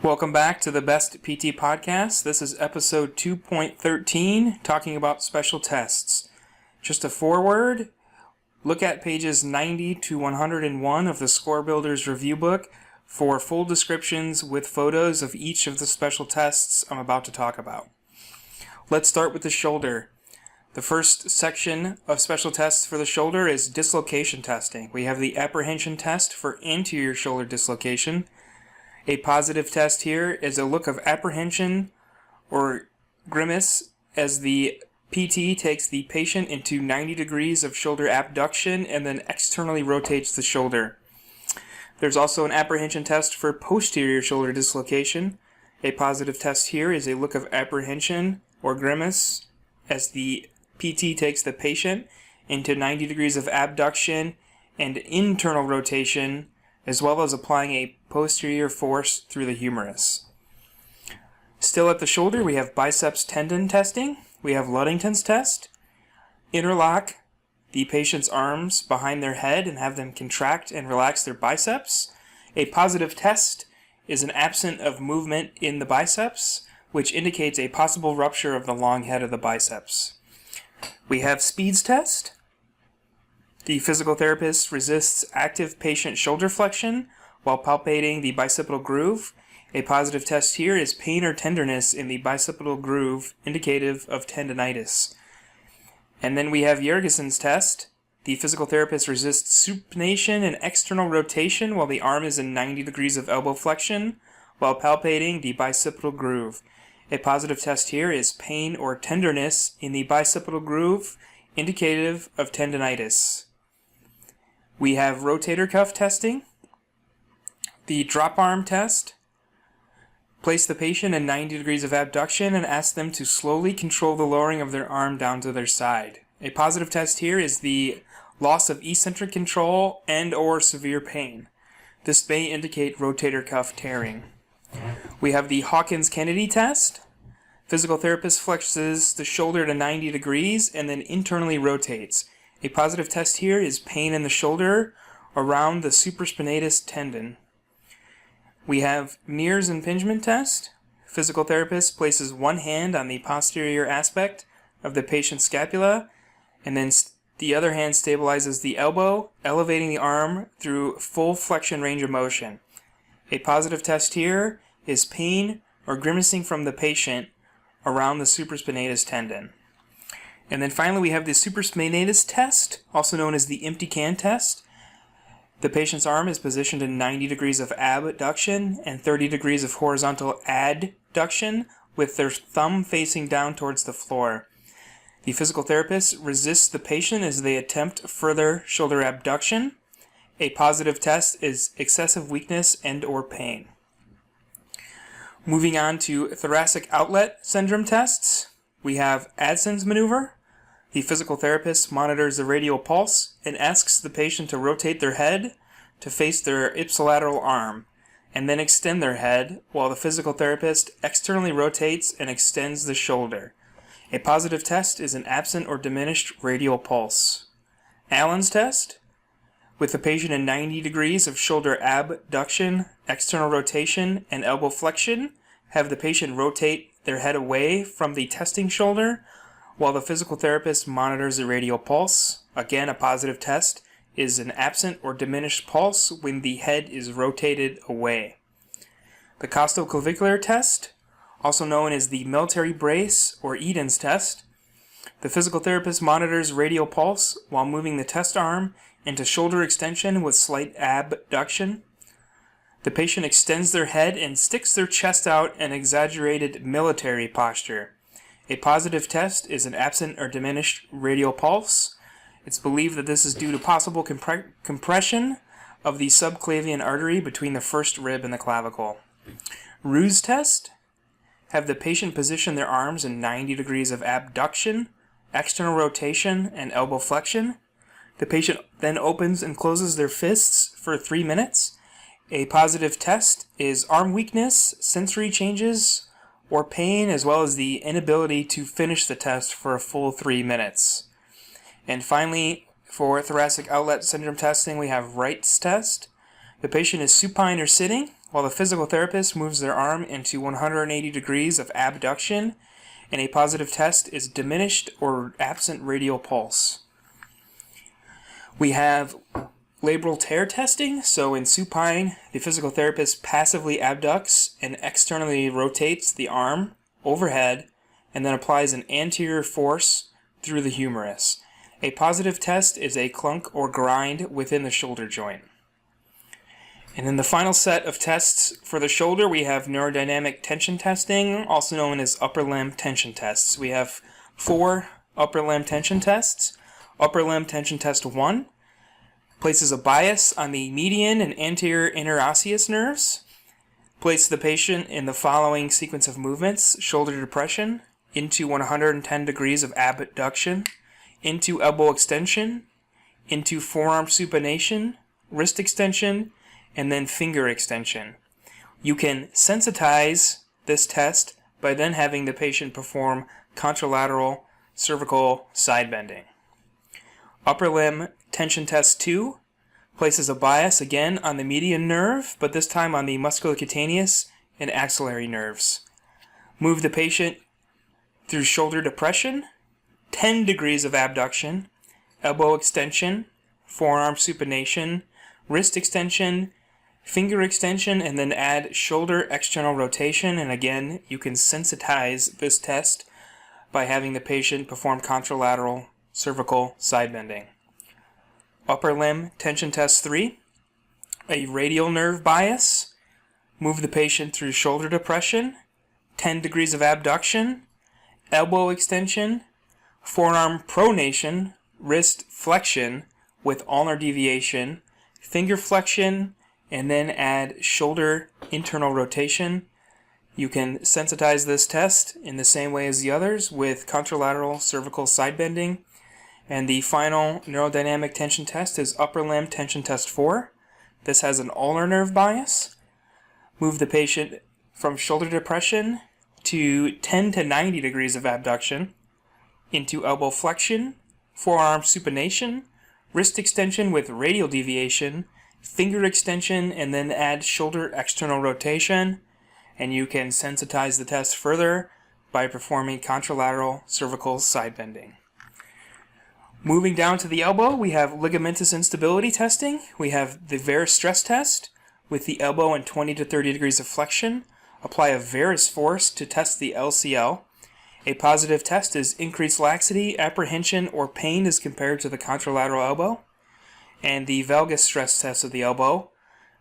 Welcome back to the Best PT Podcast. This is episode 2.13, talking about special tests. Just a foreword, look at pages 90 to 101 of the Score Builders Review Book for full descriptions with photos of each of the special tests I'm about to talk about. Let's start with the shoulder. The first section of special tests for the shoulder is dislocation testing. We have the apprehension test for anterior shoulder dislocation. A positive test here is a look of apprehension or grimace as the PT takes the patient into 90 degrees of shoulder abduction and then externally rotates the shoulder. There's also an apprehension test for posterior shoulder dislocation. A positive test here is a look of apprehension or grimace as the PT takes the patient into 90 degrees of abduction and internal rotation, as well as applying a posterior force through the humerus. Still at the shoulder, we have biceps tendon testing. We have Ludington's test. Interlock the patient's arms behind their head and have them contract and relax their biceps. A positive test is an absence of movement in the biceps, which indicates a possible rupture of the long head of the biceps. We have Speed's test. The physical therapist resists active patient shoulder flexion while palpating the bicipital groove. A positive test here is pain or tenderness in the bicipital groove, indicative of tendinitis. And then we have Yergeson's test. The physical therapist resists supination and external rotation while the arm is in 90 degrees of elbow flexion while palpating the bicipital groove. A positive test here is pain or tenderness in the bicipital groove, indicative of tendinitis. We have rotator cuff testing. The drop arm test. Place the patient in 90 degrees of abduction and ask them to slowly control the lowering of their arm down to their side. A positive test here is the loss of eccentric control and or severe pain. This may indicate rotator cuff tearing. We have the Hawkins-Kennedy test. Physical therapist flexes the shoulder to 90 degrees and then internally rotates. A positive test here is pain in the shoulder around the supraspinatus tendon. We have Mears impingement test. Physical therapist places one hand on the posterior aspect of the patient's scapula, and then the other hand stabilizes the elbow, elevating the arm through full flexion range of motion. A positive test here is pain or grimacing from the patient around the supraspinatus tendon. And then finally we have the supraspinatus test, also known as the empty can test. The patient's arm is positioned in 90 degrees of abduction and 30 degrees of horizontal adduction with their thumb facing down towards the floor. The physical therapist resists the patient as they attempt further shoulder abduction. A positive test is excessive weakness and or pain. Moving on to thoracic outlet syndrome tests, we have Adson's maneuver. The physical therapist monitors the radial pulse and asks the patient to rotate their head to face their ipsilateral arm, and then extend their head while the physical therapist externally rotates and extends the shoulder. A positive test is an absent or diminished radial pulse. Allen's test. With the patient in 90 degrees of shoulder abduction, external rotation, and elbow flexion, have the patient rotate their head away from the testing shoulder while the physical therapist monitors the radial pulse. Again, a positive test is an absent or diminished pulse when the head is rotated away. The costoclavicular test, also known as the military brace or Eden's test. The physical therapist monitors radial pulse while moving the test arm into shoulder extension with slight abduction. The patient extends their head and sticks their chest out in exaggerated military posture. A positive test is an absent or diminished radial pulse. It's believed that this is due to possible compression of the subclavian artery between the first rib and the clavicle. Ruse test. Have the patient position their arms in 90 degrees of abduction, external rotation, and elbow flexion. The patient then opens and closes their fists for 3 minutes. A positive test is arm weakness, sensory changes, or pain, as well as the inability to finish the test for a full 3 minutes. And finally, for thoracic outlet syndrome testing, we have Wright's test. The patient is supine or sitting while the physical therapist moves their arm into 180 degrees of abduction, and a positive test is diminished or absent radial pulse. We have labral tear testing. So in supine, the physical therapist passively abducts and externally rotates the arm overhead and then applies an anterior force through the humerus. A positive test is a clunk or grind within the shoulder joint. And then the final set of tests for the shoulder, we have neurodynamic tension testing, also known as upper limb tension tests. We have 4 upper limb tension tests. Upper limb tension test 1 places a bias on the median and anterior interosseous nerves. Place the patient in the following sequence of movements: shoulder depression, into 110 degrees of abduction, into elbow extension, into forearm supination, wrist extension, and then finger extension. You can sensitize this test by then having the patient perform contralateral cervical side bending. Upper limb tension test 2 places a bias again on the median nerve, but this time on the musculocutaneous and axillary nerves. Move the patient through shoulder depression, 10 degrees of abduction, elbow extension, forearm supination, wrist extension, finger extension, and then add shoulder external rotation. And again, you can sensitize this test by having the patient perform contralateral cervical side bending. Upper limb tension test 3, a radial nerve bias. Move the patient through shoulder depression, 10 degrees of abduction, elbow extension, forearm pronation, wrist flexion with ulnar deviation, finger flexion, and then add shoulder internal rotation. You can sensitize this test in the same way as the others with contralateral cervical side bending. And the final neurodynamic tension test is upper limb tension test 4. This has an ulnar nerve bias. Move the patient from shoulder depression to 10 to 90 degrees of abduction, into elbow flexion, forearm supination, wrist extension with radial deviation, finger extension, and then add shoulder external rotation. And you can sensitize the test further by performing contralateral cervical side bending. Moving down to the elbow, we have ligamentous instability testing. We have the varus stress test with the elbow in 20 to 30 degrees of flexion. Apply a varus force to test the LCL. A positive test is increased laxity, apprehension, or pain as compared to the contralateral elbow. And the valgus stress test of the elbow.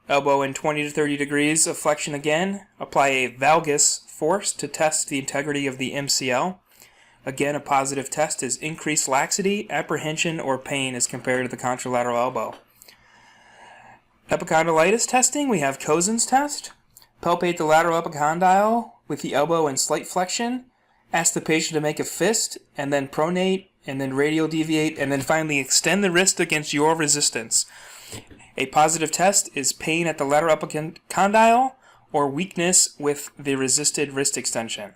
Elbow in 20 to 30 degrees of flexion again. Apply a valgus force to test the integrity of the MCL. Again, a positive test is increased laxity, apprehension, or pain as compared to the contralateral elbow. Epicondylitis testing, we have Cosen's test. Palpate the lateral epicondyle with the elbow in slight flexion. Ask the patient to make a fist, and then pronate, and then radial deviate, and then finally extend the wrist against your resistance. A positive test is pain at the lateral epicondyle or weakness with the resisted wrist extension.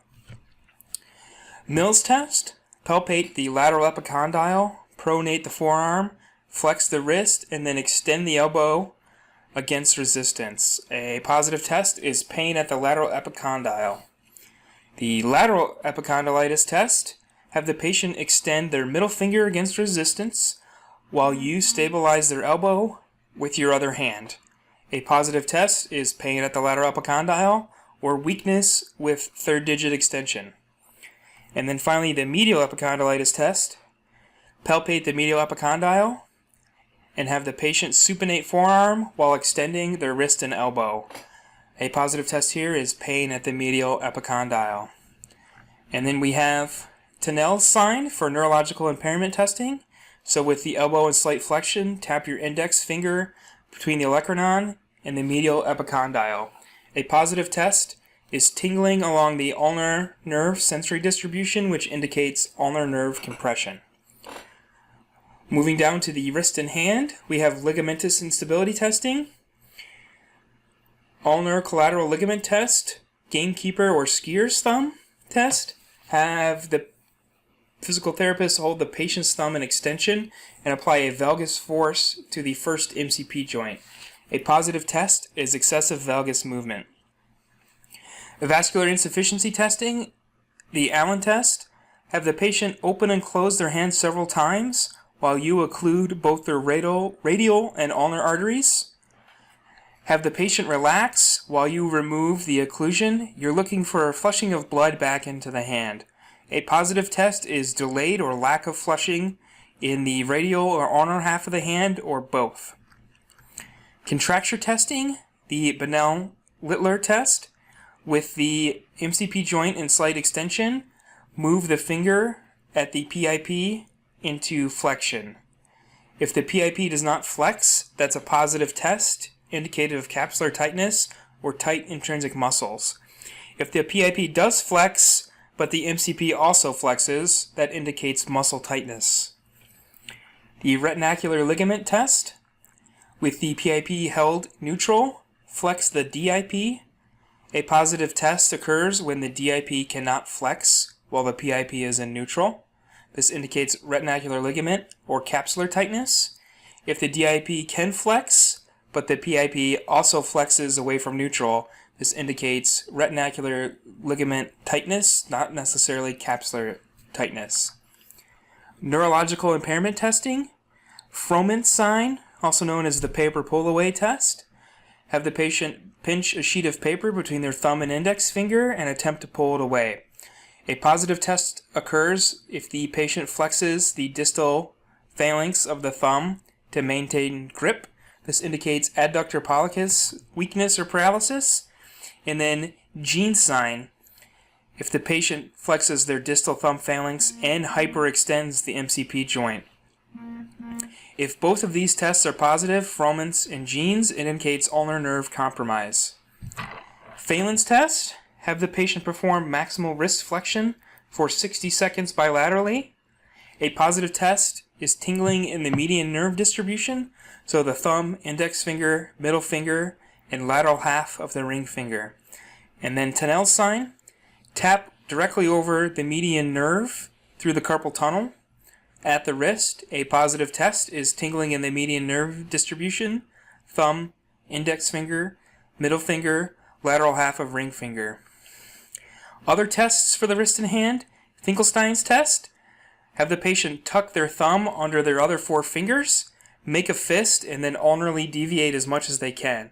Mills test, palpate the lateral epicondyle, pronate the forearm, flex the wrist, and then extend the elbow against resistance. A positive test is pain at the lateral epicondyle. The lateral epicondylitis test, have the patient extend their middle finger against resistance while you stabilize their elbow with your other hand. A positive test is pain at the lateral epicondyle or weakness with third digit extension. And then finally, the medial epicondylitis test. Palpate the medial epicondyle and have the patient supinate forearm while extending their wrist and elbow. A positive test here is pain at the medial epicondyle. And then we have Tinel's sign for neurological impairment testing. So with the elbow in slight flexion, tap your index finger between the olecranon and the medial epicondyle. A positive test is tingling along the ulnar nerve sensory distribution, which indicates ulnar nerve compression. Moving down to the wrist and hand, we have ligamentous instability testing, ulnar collateral ligament test, gamekeeper or skier's thumb test. Have the physical therapist hold the patient's thumb in extension and apply a valgus force to the first MCP joint. A positive test is excessive valgus movement. Vascular insufficiency testing, the Allen test, have the patient open and close their hands several times while you occlude both their radial and ulnar arteries. Have the patient relax while you remove the occlusion. You're looking for a flushing of blood back into the hand. A positive test is delayed or lack of flushing in the radial or ulnar half of the hand, or both. Contracture testing, the Bonnell-Littler test, with the MCP joint in slight extension, move the finger at the PIP into flexion. If the PIP does not flex, that's a positive test, indicative of capsular tightness or tight intrinsic muscles. If the PIP does flex, but the MCP also flexes, that indicates muscle tightness. The retinacular ligament test, with the PIP held neutral, flex the DIP. A positive test occurs when the DIP cannot flex while the PIP is in neutral. This indicates retinacular ligament or capsular tightness. If the DIP can flex, but the PIP also flexes away from neutral, this indicates retinacular ligament tightness, not necessarily capsular tightness. Neurological impairment testing, Froment's sign, also known as the paper pull-away test. Have the patient pinch a sheet of paper between their thumb and index finger and attempt to pull it away. A positive test occurs if the patient flexes the distal phalanx of the thumb to maintain grip. This indicates adductor pollicis weakness or paralysis. And then Jean's sign, if the patient flexes their distal thumb phalanx and hyperextends the MCP joint. If both of these tests are positive, Froment's and Jean's, it indicates ulnar nerve compromise. Phelan's test, have the patient perform maximal wrist flexion for 60 seconds bilaterally. A positive test is tingling in the median nerve distribution, so the thumb, index finger, middle finger, and lateral half of the ring finger. And then Tennell's sign, tap directly over the median nerve through the carpal tunnel. At the wrist, a positive test is tingling in the median nerve distribution, thumb, index finger, middle finger, lateral half of ring finger. Other tests for the wrist and hand, Finkelstein's test, have the patient tuck their thumb under their other four fingers, make a fist, and then ulnarly deviate as much as they can.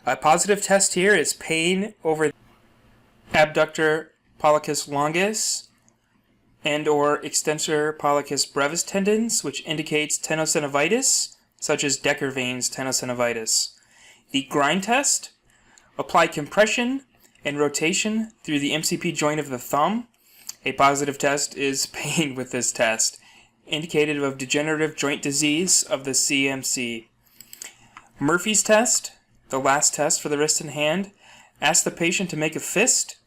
A positive test here is pain over abductor pollicis longus and or extensor pollicis brevis tendons, which indicates tenosynovitis, such as Decker-Vane's tenosynovitis. The grind test, apply compression and rotation through the MCP joint of the thumb. A positive test is pain with this test, indicative of degenerative joint disease of the CMC. Murphy's test, the last test for the wrist and hand, asks the patient to make a fist.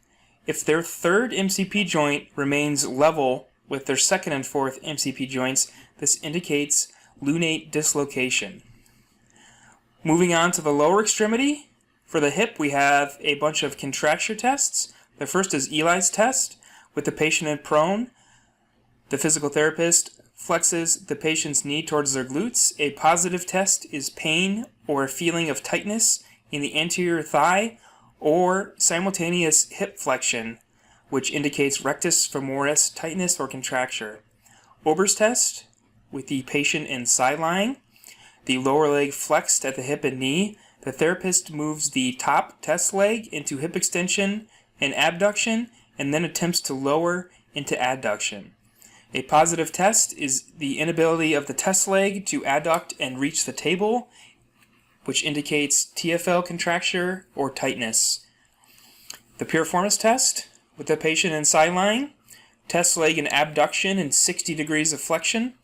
If their third MCP joint remains level with their second and fourth MCP joints, this indicates lunate dislocation. Moving on to the lower extremity, for the hip we have a bunch of contracture tests. The first is Eli's test. With the patient in prone, the physical therapist flexes the patient's knee towards their glutes. A positive test is pain or a feeling of tightness in the anterior thigh or simultaneous hip flexion, which indicates rectus femoris tightness or contracture. Ober's test, with the patient in side lying, the lower leg flexed at the hip and knee, the therapist moves the top test leg into hip extension and abduction, and then attempts to lower into adduction. A positive test is the inability of the test leg to adduct and reach the table, which indicates TFL contracture or tightness. The piriformis test, with the patient in side lying, test leg in abduction and 60 degrees of flexion.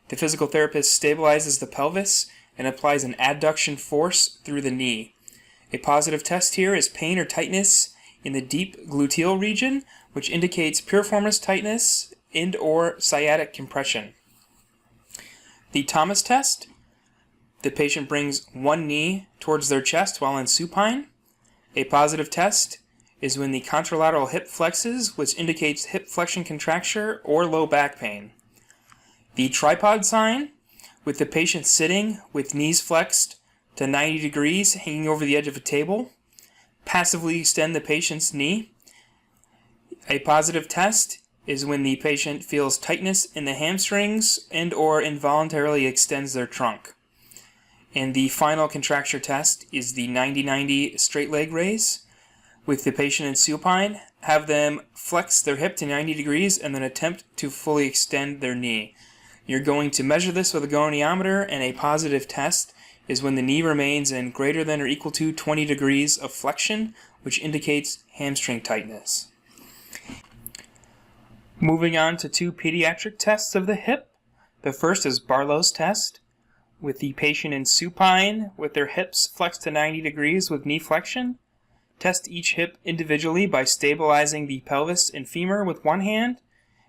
The physical therapist stabilizes the pelvis and applies an adduction force through the knee. A positive test here is pain or tightness in the deep gluteal region, which indicates piriformis tightness and or sciatic compression. The Thomas test, the patient brings one knee towards their chest while in supine. A positive test is when the contralateral hip flexes, which indicates hip flexion contracture or low back pain. The tripod sign, with the patient sitting with knees flexed to 90 degrees hanging over the edge of a table. Passively extend the patient's knee. A positive test is when the patient feels tightness in the hamstrings and or involuntarily extends their trunk. And the final contracture test is the 90-90 straight leg raise. With the patient in supine, have them flex their hip to 90 degrees and then attempt to fully extend their knee. You're going to measure this with a goniometer, and a positive test is when the knee remains in greater than or equal to 20 degrees of flexion, which indicates hamstring tightness. Moving on to 2 pediatric tests of the hip. The first is Barlow's test, with the patient in supine with their hips flexed to 90 degrees with knee flexion. Test each hip individually by stabilizing the pelvis and femur with one hand,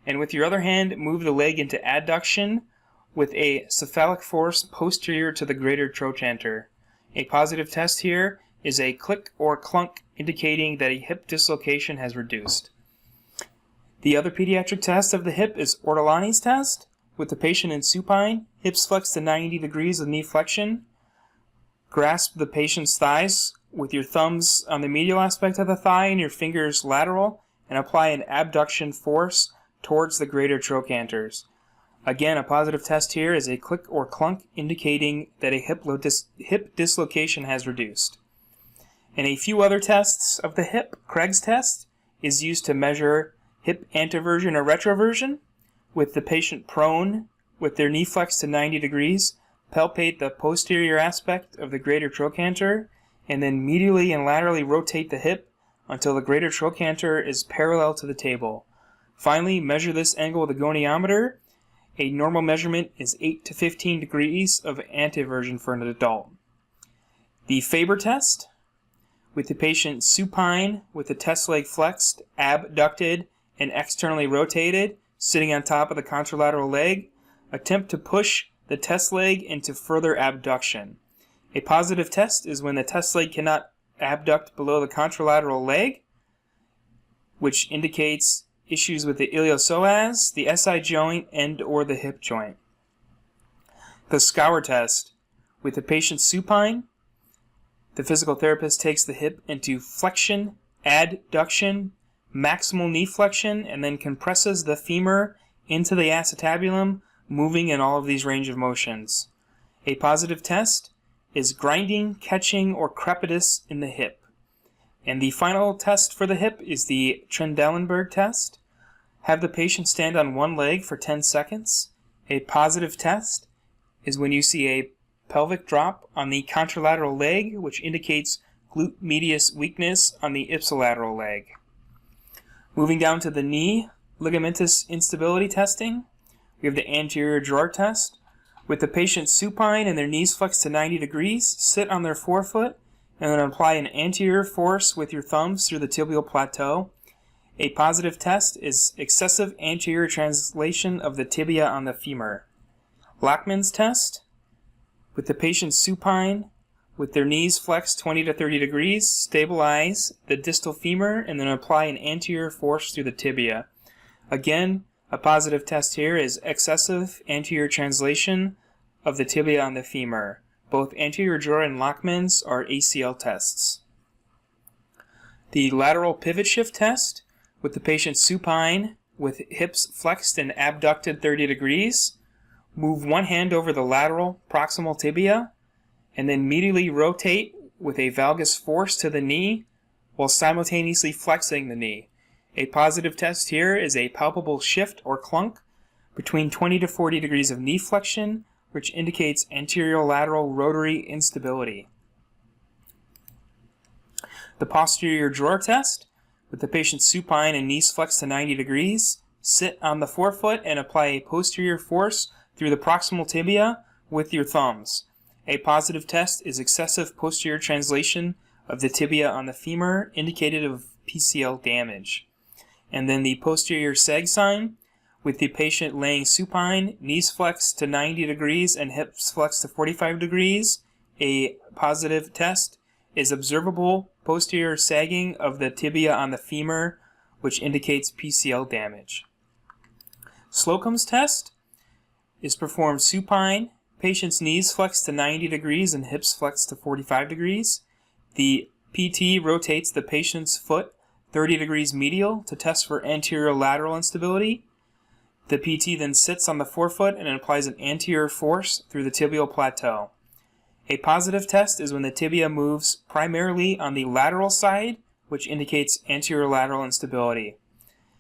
and with your other hand, move the leg into adduction with a cephalic force posterior to the greater trochanter. A positive test here is a click or clunk, indicating that a hip dislocation has reduced. The other pediatric test of the hip is Ortolani's test, with the patient in supine, hips flexed to 90 degrees with knee flexion. Grasp the patient's thighs with your thumbs on the medial aspect of the thigh and your fingers lateral, and apply an abduction force towards the greater trochanters. Again, a positive test here is a click or clunk, indicating that a hip dislocation has reduced. And a few other tests of the hip. Craig's test is used to measure hip anteversion or retroversion. With the patient prone, with their knee flexed to 90 degrees, palpate the posterior aspect of the greater trochanter, and then medially and laterally rotate the hip until the greater trochanter is parallel to the table. Finally, measure this angle with a goniometer. A normal measurement is 8 to 15 degrees of anteversion for an adult. The Faber test, with the patient supine with the test leg flexed, abducted, and externally rotated, sitting on top of the contralateral leg, attempt to push the test leg into further abduction. A positive test is when the test leg cannot abduct below the contralateral leg, which indicates issues with the iliopsoas, the SI joint, and or the hip joint. The Scour test, with the patient supine, the physical therapist takes the hip into flexion, adduction, maximal knee flexion, and then compresses the femur into the acetabulum, moving in all of these range of motions. A positive test is grinding, catching, or crepitus in the hip. And the final test for the hip is the Trendelenburg test. Have the patient stand on one leg for 10 seconds. A positive test is when you see a pelvic drop on the contralateral leg, which indicates glute medius weakness on the ipsilateral leg. Moving down to the knee, ligamentous instability testing. We have the anterior drawer test. With the patient supine and their knees flexed to 90 degrees, sit on their forefoot and then apply an anterior force with your thumbs through the tibial plateau. A positive test is excessive anterior translation of the tibia on the femur. Lachman's test, with the patient supine, with their knees flexed 20 to 30 degrees, stabilize the distal femur and then apply an anterior force through the tibia. Again, a positive test here is excessive anterior translation of the tibia on the femur. Both anterior drawer and Lachman's are ACL tests. The lateral pivot shift test, with the patient supine with hips flexed and abducted 30 degrees, move one hand over the lateral proximal tibia and then medially rotate with a valgus force to the knee while simultaneously flexing the knee. A positive test here is a palpable shift or clunk between 20 to 40 degrees of knee flexion, which indicates anterolateral rotary instability. The posterior drawer test, with the patient supine and knees flexed to 90 degrees, sit on the forefoot and apply a posterior force through the proximal tibia with your thumbs. A positive test is excessive posterior translation of the tibia on the femur, indicative of PCL damage. And then the posterior sag sign, with the patient laying supine, knees flexed to 90 degrees and hips flexed to 45 degrees. A positive test is observable posterior sagging of the tibia on the femur, which indicates PCL damage. Slocum's test is performed supine, patient's knees flexed to 90 degrees and hips flexed to 45 degrees. The PT rotates the patient's foot 30 degrees medial to test for anterior lateral instability. The PT then sits on the forefoot and applies an anterior force through the tibial plateau. A positive test is when the tibia moves primarily on the lateral side, which indicates anterior lateral instability.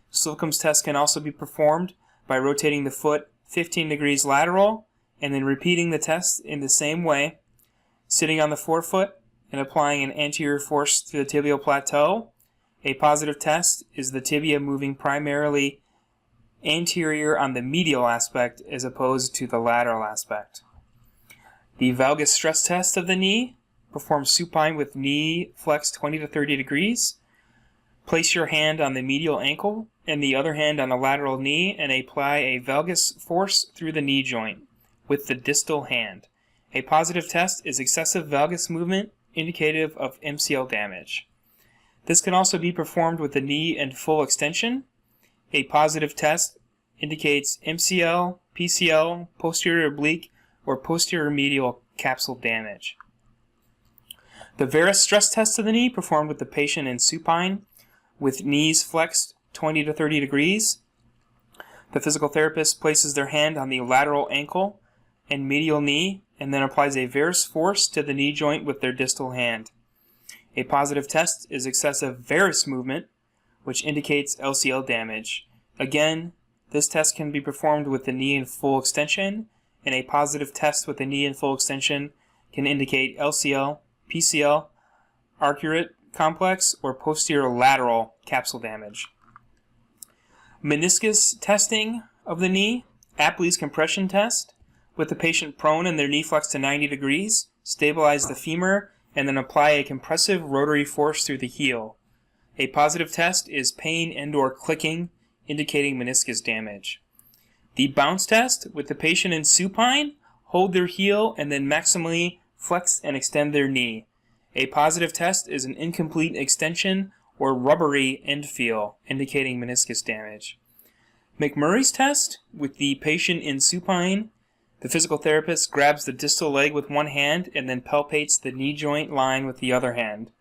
Slocum's test can also be performed by rotating the foot 15 degrees lateral and then repeating the test in the same way, sitting on the forefoot and applying an anterior force to the tibial plateau. A positive test is the tibia moving primarily anterior on the medial aspect as opposed to the lateral aspect. The valgus stress test of the knee, perform supine with knee flexed 20 to 30 degrees. Place your hand on the medial ankle and the other hand on the lateral knee and apply a valgus force through the knee joint with the distal hand. A positive test is excessive valgus movement indicative of MCL damage. This can also be performed with the knee in full extension. A positive test indicates MCL, PCL, posterior oblique, or posterior medial capsule damage. The varus stress test of the knee, performed with the patient in supine with knees flexed 20 to 30 degrees. The physical therapist places their hand on the lateral ankle and medial knee and then applies a varus force to the knee joint with their distal hand. A positive test is excessive varus movement, which indicates LCL damage. Again, this test can be performed with the knee in full extension, and a positive test with the knee in full extension can indicate LCL, PCL, arcuate complex, or posterior lateral capsule damage. Meniscus testing of the knee, Apley's compression test, with the patient prone and their knee flexed to 90 degrees, stabilize the femur, and then apply a compressive rotary force through the heel. A positive test is pain and/or clicking, indicating meniscus damage. The bounce test, with the patient in supine, hold their heel and then maximally flex and extend their knee. A positive test is an incomplete extension or rubbery end feel, indicating meniscus damage. McMurray's test, with the patient in supine, the physical therapist grabs the distal leg with one hand and then palpates the knee joint line with the other hand.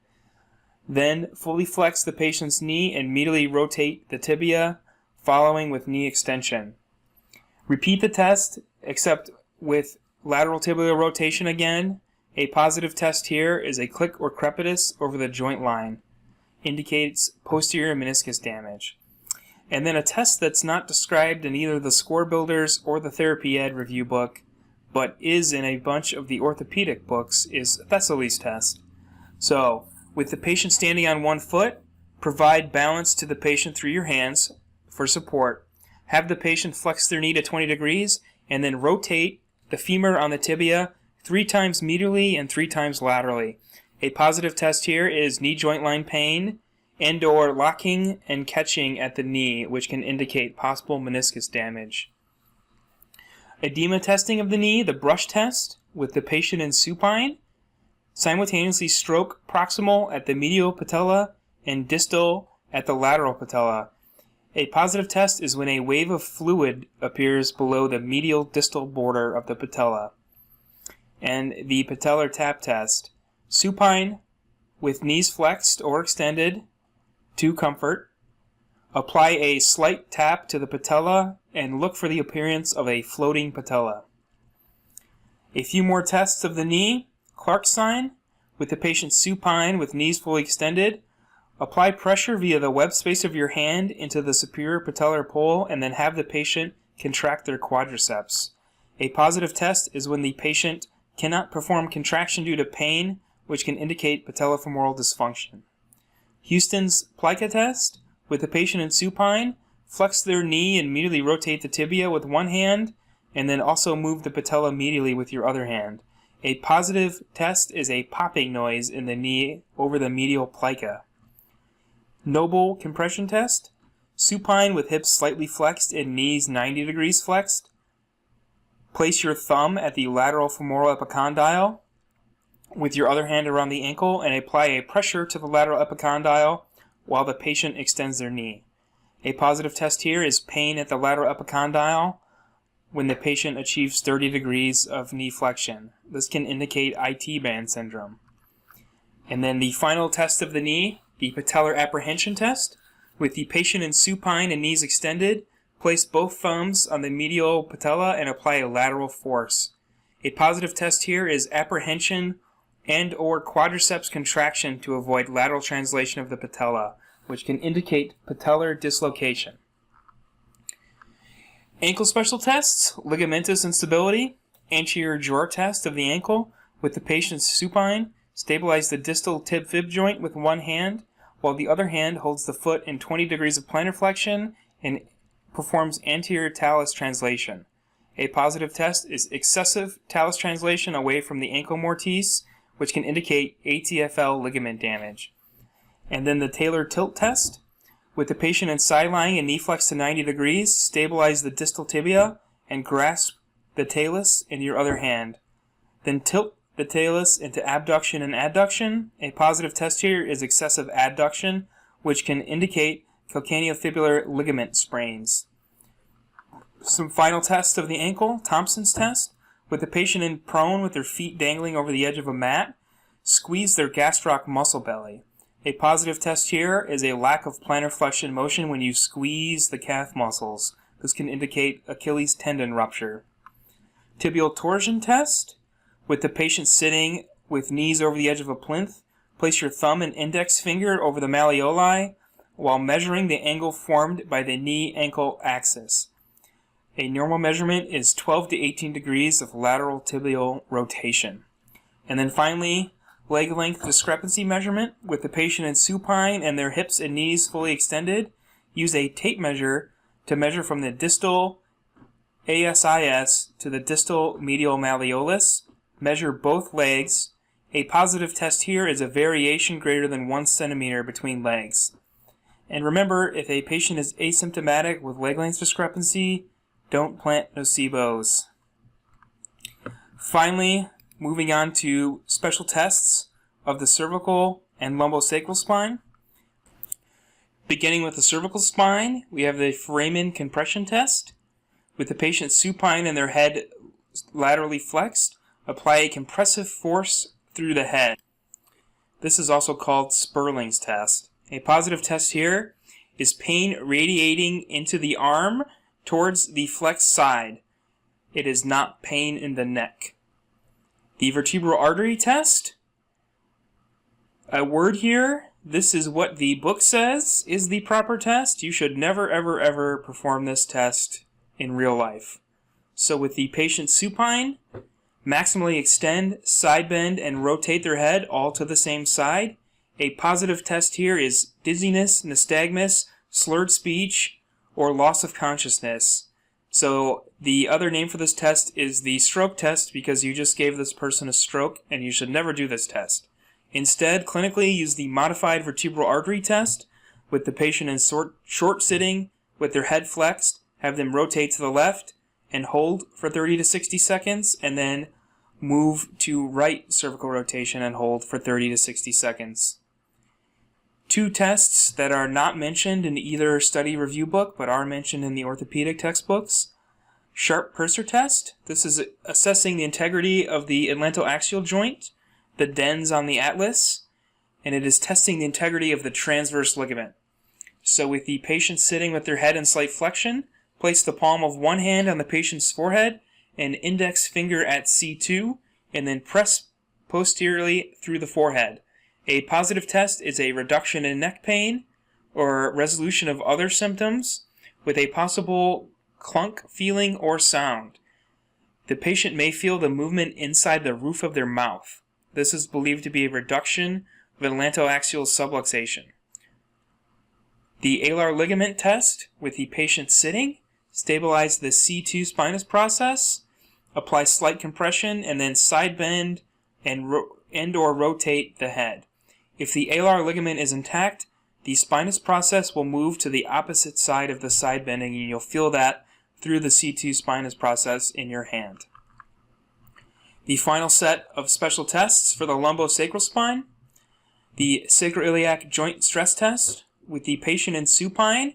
Then fully flex the patient's knee and immediately rotate the tibia, following with knee extension. Repeat the test, except with lateral tibial rotation again. A positive test here is a click or crepitus over the joint line. Indicates posterior meniscus damage. And then a test that's not described in either the Score Builders or the Therapy Ed review book, but is in a bunch of the orthopedic books, is Thessaly's test. So, with the patient standing on one foot, provide balance to the patient through your hands for support. Have the patient flex their knee to 20 degrees, and then rotate the femur on the tibia 3 times medially and 3 times laterally. A positive test here is knee joint line pain and/or locking and catching at the knee, which can indicate possible meniscus damage. Edema testing of the knee, the brush test, with the patient in supine. Simultaneously stroke proximal at the medial patella and distal at the lateral patella. A positive test is when a wave of fluid appears below the medial distal border of the patella. And the patellar tap test, supine with knees flexed or extended to comfort. Apply a slight tap to the patella and look for the appearance of a floating patella. A few more tests of the knee, Clark's sign, with the patient supine with knees fully extended. Apply pressure via the web space of your hand into the superior patellar pole and then have the patient contract their quadriceps. A positive test is when the patient cannot perform contraction due to pain, which can indicate patellofemoral dysfunction. Houston's plica test, with the patient in supine, flex their knee and immediately rotate the tibia with one hand, and then also move the patella medially with your other hand. A positive test is a popping noise in the knee over the medial plica. Noble compression test, supine with hips slightly flexed and knees 90 degrees flexed. Place your thumb at the lateral femoral epicondyle with your other hand around the ankle and apply a pressure to the lateral epicondyle while the patient extends their knee. A positive test here is pain at the lateral epicondyle when the patient achieves 30 degrees of knee flexion. This can indicate IT band syndrome. And then the final test of the knee, the patellar apprehension test. With the patient in supine and knees extended, place both thumbs on the medial patella and apply a lateral force. A positive test here is apprehension and/or quadriceps contraction to avoid lateral translation of the patella, which can indicate patellar dislocation. Ankle special tests, ligamentous instability, anterior drawer test of the ankle. With the patient supine, stabilize the distal tib-fib joint with one hand, while the other hand holds the foot in 20 degrees of plantar flexion and performs anterior talus translation. A positive test is excessive talus translation away from the ankle mortise, which can indicate ATFL ligament damage. And then the Taylor tilt test. With the patient in side lying and knee flex to 90 degrees, stabilize the distal tibia and grasp the talus in your other hand. Then tilt the talus into abduction and adduction. A positive test here is excessive adduction, which can indicate calcaneofibular ligament sprains. Some final tests of the ankle, Thompson's test. With the patient in prone with their feet dangling over the edge of a mat, squeeze their gastroc muscle belly. A positive test here is a lack of plantar flexion motion when you squeeze the calf muscles. This can indicate Achilles tendon rupture. Tibial torsion test. With the patient sitting with knees over the edge of a plinth, place your thumb and index finger over the malleoli while measuring the angle formed by the knee-ankle axis. A normal measurement is 12 to 18 degrees of lateral tibial rotation. And then finally, leg length discrepancy measurement. With the patient in supine and their hips and knees fully extended, use a tape measure to measure from the distal ASIS to the distal medial malleolus. Measure both legs. A positive test here is a variation greater than 1 centimeter between legs. And remember, if a patient is asymptomatic with leg length discrepancy, don't plant nocebos. Finally, moving on to special tests of the cervical and lumbosacral spine. Beginning with the cervical spine, we have the foramen compression test. With the patient supine and their head laterally flexed, apply a compressive force through the head. This is also called Sperling's test. A positive test here is pain radiating into the arm towards the flexed side. It is not pain in the neck. The vertebral artery test. A word here, this is what the book says is the proper test. You should never, ever, ever perform this test in real life. So with the patient supine, maximally extend, side bend, and rotate their head all to the same side. A positive test here is dizziness, nystagmus, slurred speech, or loss of consciousness. So the other name for this test is the stroke test because you just gave this person a stroke and you should never do this test. Instead, clinically use the modified vertebral artery test with the patient in short sitting with their head flexed, have them rotate to the left and hold for 30 to 60 seconds and then move to right cervical rotation and hold for 30 to 60 seconds. Two tests that are not mentioned in either study review book but are mentioned in the orthopedic textbooks. Sharp Purser test. This is assessing the integrity of the atlantoaxial joint, the dens on the atlas, and it is testing the integrity of the transverse ligament. So with the patient sitting with their head in slight flexion, place the palm of one hand on the patient's forehead and index finger at C2, and then press posteriorly through the forehead. A positive test is a reduction in neck pain or resolution of other symptoms with a possible clunk feeling or sound. The patient may feel the movement inside the roof of their mouth. This is believed to be a reduction of atlantoaxial subluxation. The alar ligament test with the patient sitting, stabilize the C2 spinous process, apply slight compression, and then side bend and or rotate the head. If the alar ligament is intact, the spinous process will move to the opposite side of the side bending, and you'll feel that through the C2 spinous process in your hand. The final set of special tests for the lumbosacral spine, the sacroiliac joint stress test with the patient in supine.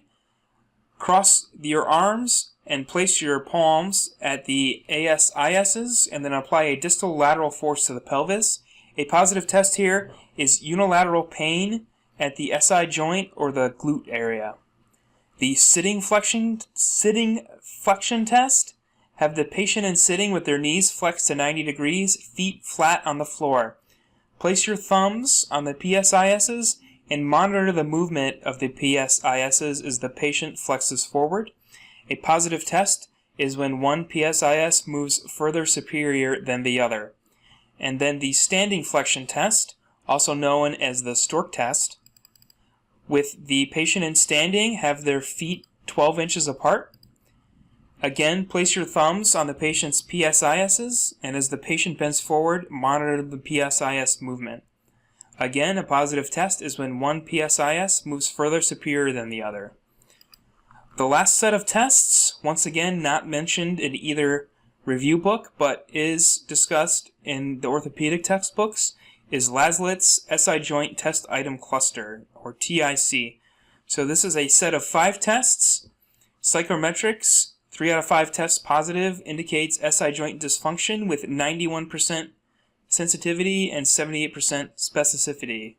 Cross your arms and place your palms at the ASISs and then apply a distal lateral force to the pelvis. A positive test here is unilateral pain at the SI joint or the glute area. The sitting flexion test, have the patient in sitting with their knees flexed to 90 degrees, feet flat on the floor. Place your thumbs on the PSISs and monitor the movement of the PSISs as the patient flexes forward. A positive test is when one PSIS moves further superior than the other. And then the standing flexion test, also known as the stork test, with the patient in standing, have their feet 12 inches apart. Again, place your thumbs on the patient's PSISs, and as the patient bends forward, monitor the PSIS movement. Again, a positive test is when one PSIS moves further superior than the other. The last set of tests, once again not mentioned in either review book, but is discussed in the orthopedic textbooks, is Laslit's SI Joint Test Item Cluster, or TIC. So this is a set of 5 tests. Psychometrics, 3 out of 5 tests positive, indicates SI joint dysfunction with 91% sensitivity and 78% specificity.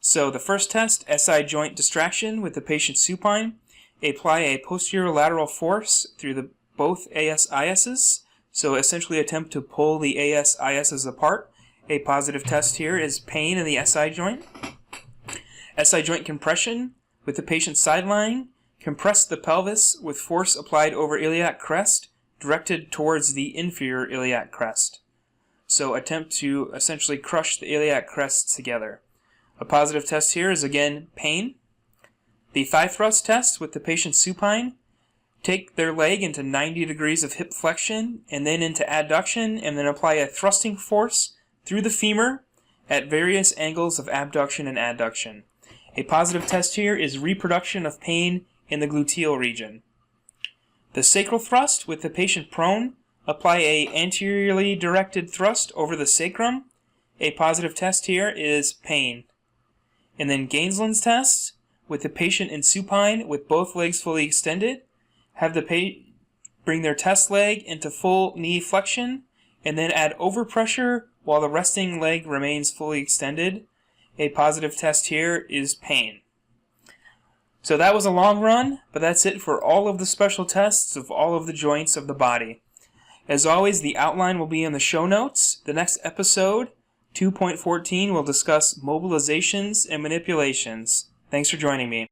So the first test, SI joint distraction with the patient supine. Apply a posterior lateral force through both ASISs. So essentially attempt to pull the ASISs apart. A positive test here is pain in the SI joint. SI joint compression with the patient side lying. Compress the pelvis with force applied over iliac crest, directed towards the inferior iliac crest. So attempt to essentially crush the iliac crests together. A positive test here is again pain. The thigh thrust test with the patient supine. Take their leg into 90 degrees of hip flexion and then into adduction, and then apply a thrusting force through the femur at various angles of abduction and adduction. A positive test here is reproduction of pain in the gluteal region. The sacral thrust with the patient prone, apply a anteriorly directed thrust over the sacrum. A positive test here is pain. And then Gainsland's test with the patient in supine with both legs fully extended. Have the bring their test leg into full knee flexion and then add overpressure while the resting leg remains fully extended. A positive test here is pain. So that was a long run, but that's it for all of the special tests of all of the joints of the body. As always, the outline will be in the show notes. The next episode, 2.14, will discuss mobilizations and manipulations. Thanks for joining me.